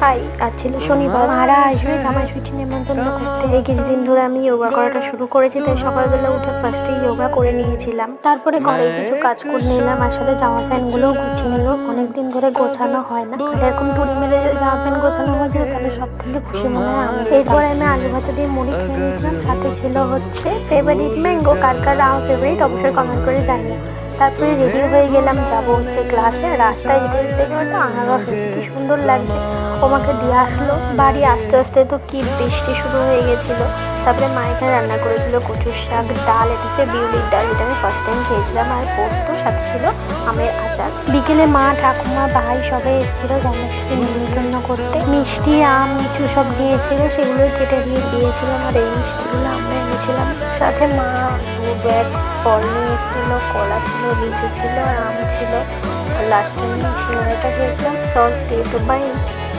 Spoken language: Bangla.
হাই, আজ ছিল শনিবার। মারা আসবে জামাই ষষ্ঠী নেমন্তন্ন করতে। এই কিছুদিন ধরে আমি যোগা করাটা শুরু করেছি, তাই সকালবেলা উঠে ফার্স্টে যোগা করে নিয়েছিলাম। তারপরে ঘরে কিছু কাজ করে নিলাম, আসলে জামা প্যান্ট গুলো গুছিয়ে নিল। অনেকদিন ধরে গোছানো হয় না, এরকম তুড়ি মেরে জামা প্যান্ট গোছানো হয়েছে, তাহলে সব থেকে খুশি মনে হয় আমি। এরপরে আমি আলু ভাজা দিয়ে মুড়ি খেয়ে নিয়েছিলাম, সাথে ছিল হচ্ছে ফেভারিট ম্যাঙ্গো। কার কার আমার ফেভারিট অবশ্যই কমেন্ট করে জানিও। তারপরে রেডি হয়ে গেলাম, যাবো হচ্ছে ক্লাসে। রাস্তায় যেতে যেতে দেখলাম একটা আনারস হচ্ছে, কি সুন্দর লাগছে। ওমাকে দিয়ে আসলো। বাড়ি আস্তে আস্তে তো কি বৃষ্টি শুরু হয়ে গেছিলো। তারপরে মা এখানে রান্না করেছিল কচুর শাক, ডাল, এটাকে বিউলির ডাল, এটা আমি ফার্স্ট টাইম খেয়েছিলাম, আর পোস্ত, সাথে ছিল আমের আচার। বিকেলে মা, ঠাকুমা, ভাই সবাই এসেছিল জামাইষষ্ঠী নিমন্ত্রণ করতে। মিষ্টি, আম, লিচু সব নিয়েছিল, সেগুলোই কেটে দিয়ে দিয়েছিলাম। আর এই মিষ্টিগুলো আমরা এনেছিলাম। সাথে মা 2 ব্যাগ ফল নিয়ে এসেছিল, কলা ছিল, লিচু ছিল, আর আম ছিল। আর লাস্টে আমি সিঙ্গারাটা খেয়েছিলাম সস দিয়ে। তো বাই।